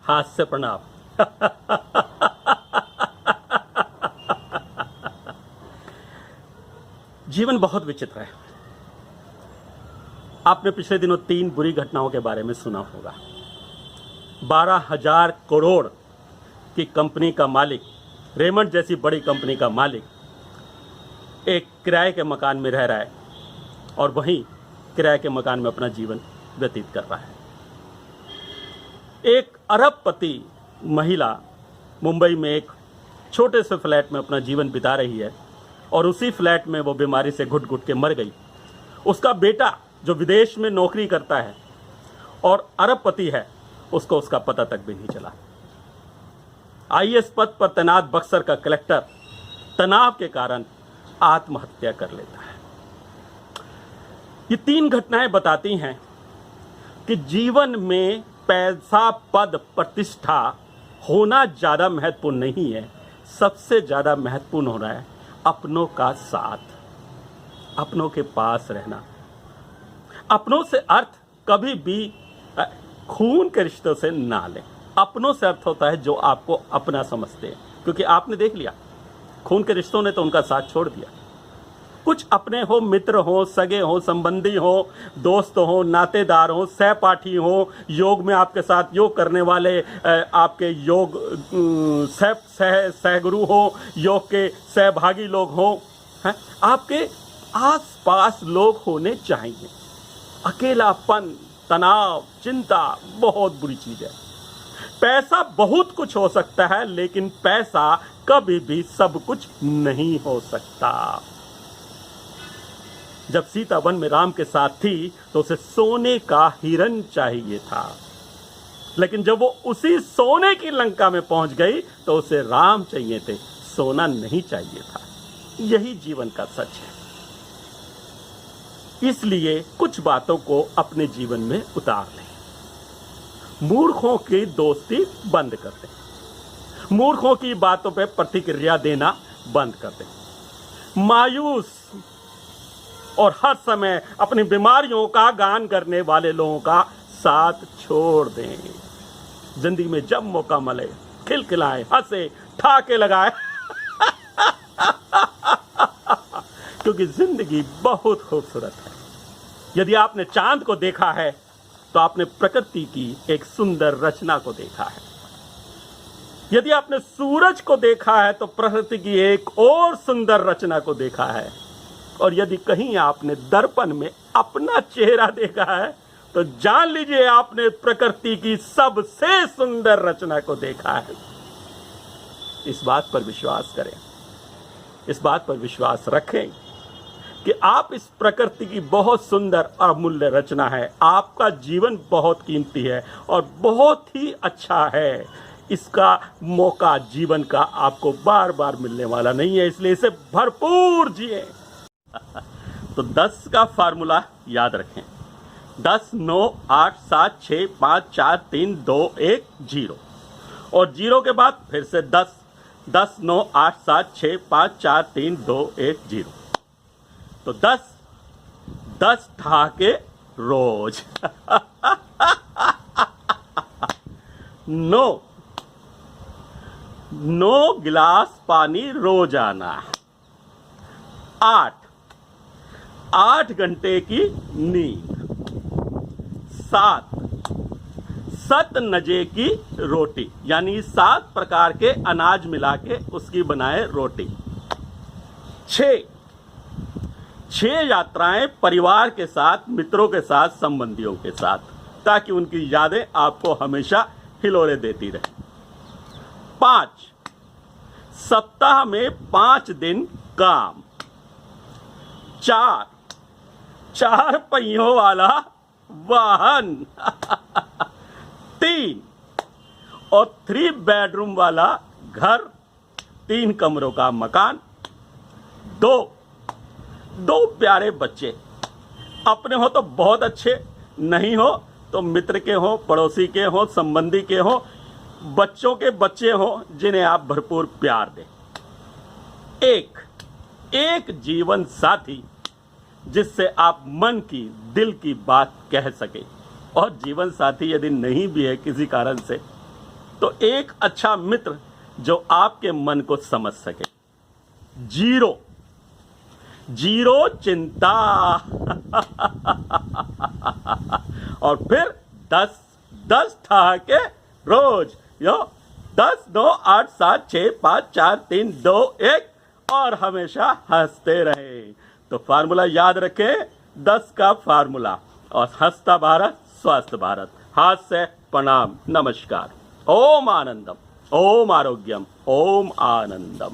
हाथ से प्रणाम। जीवन बहुत विचित्र है। आपने पिछले दिनों 3 बुरी घटनाओं के बारे में सुना होगा। 12,000 करोड़ की कंपनी का मालिक, रेमंड जैसी बड़ी कंपनी का मालिक, एक किराए के मकान में रह रहा है और वहीं किराए के मकान में अपना जीवन व्यतीत कर रहा है। एक अरबपति महिला मुंबई में एक छोटे से फ्लैट में अपना जीवन बिता रही है और उसी फ्लैट में वो बीमारी से घुट घुट के मर गई। उसका बेटा जो विदेश में नौकरी करता है और अरबपति है, उसको उसका पता तक भी नहीं चला। आईएएस पद पर तैनात बक्सर का कलेक्टर तनाव के कारण आत्महत्या कर लेता है। ये 3 घटनाएं बताती हैं कि जीवन में पैसा, पद, प्रतिष्ठा होना ज़्यादा महत्वपूर्ण नहीं है। सबसे ज़्यादा महत्वपूर्ण हो रहा है अपनों का साथ, अपनों के पास रहना। अपनों से अर्थ कभी भी खून के रिश्तों से ना लें। अपनों से अर्थ होता है जो आपको अपना समझते हैं, क्योंकि आपने देख लिया खून के रिश्तों ने तो उनका साथ छोड़ दिया। कुछ अपने हो, मित्र हो, सगे हो, संबंधी हो, दोस्त हो, नातेदार हो, सहपाठी हो, योग में आपके साथ योग करने वाले, आपके योग सहगुरु हो, योग के सहभागी लोग हो, हैं? आपके आसपास लोग होने चाहिए। अकेलापन, तनाव, चिंता बहुत बुरी चीज है। पैसा बहुत कुछ हो सकता है, लेकिन पैसा कभी भी सब कुछ नहीं हो सकता। जब सीता वन में राम के साथ थी तो उसे सोने का हिरन चाहिए था, लेकिन जब वो उसी सोने की लंका में पहुंच गई तो उसे राम चाहिए थे, सोना नहीं चाहिए था। यही जीवन का सच है। इसलिए कुछ बातों को अपने जीवन में उतार लें। मूर्खों की दोस्ती बंद कर दें। मूर्खों की बातों पे प्रतिक्रिया देना बंद कर दें। मायूस और हर समय अपनी बीमारियों का गान करने वाले लोगों का साथ छोड़ दें। जिंदगी में जब मौका मिले खिलखिलाएं, हंसे, ठाके लगाए क्योंकि जिंदगी बहुत खूबसूरत है। यदि आपने चांद को देखा है तो आपने प्रकृति की एक सुंदर रचना को देखा है। यदि आपने सूरज को देखा है तो प्रकृति की एक और सुंदर रचना को देखा है। और यदि कहीं आपने दर्पण में अपना चेहरा देखा है तो जान लीजिए आपने प्रकृति की सबसे सुंदर रचना को देखा है। इस बात पर विश्वास करें, इस बात पर विश्वास रखें कि आप इस प्रकृति की बहुत सुंदर अमूल्य रचना है। आपका जीवन बहुत कीमती है और बहुत ही अच्छा है। इसका मौका जीवन का आपको बार बार मिलने वाला नहीं है, इसलिए इसे भरपूर जिए। तो 10 का फार्मूला याद रखें। 10, 9, 8, 7, 6, 5, 4, 3, 2, 1, 0 और 0 के बाद फिर से 10, 10, 9, 8, 7, 6, 5, 4, 3, 2, 1, 0। तो 10 ठहाके रोज। 9 गिलास पानी रोजाना। 8 घंटे की नींद। 7 नजे की रोटी, यानी 7 प्रकार के अनाज मिला के उसकी बनाए रोटी। 6 यात्राएं परिवार के साथ, मित्रों के साथ, संबंधियों के साथ, ताकि उनकी यादें आपको हमेशा हिलोरे देती रहे। 5 सप्ताह में 5 दिन काम। 4 पहियों वाला वाहन। 3 और 3 बेडरूम वाला घर, 3 कमरों का मकान। 2 प्यारे बच्चे, अपने हो तो बहुत अच्छे, नहीं हो तो मित्र के हो, पड़ोसी के हो, संबंधी के हो, बच्चों के बच्चे हो जिन्हें आप भरपूर प्यार दें। एक जीवन साथी जिससे आप मन की, दिल की बात कह सके। और जीवन साथी यदि नहीं भी है किसी कारण से, तो एक अच्छा मित्र जो आपके मन को समझ सके। 0 चिंता और फिर 10 ठहाके रोज। 10 9 8 7 6 5 4 3 2 1 और हमेशा हंसते रहे। तो फार्मूला याद रखें, 10 का फार्मूला। और हंसता भारत स्वस्थ भारत। हाथ से प्रणाम, नमस्कार। ओम आनंदम, ओम आरोग्यम, ओम आनंदम।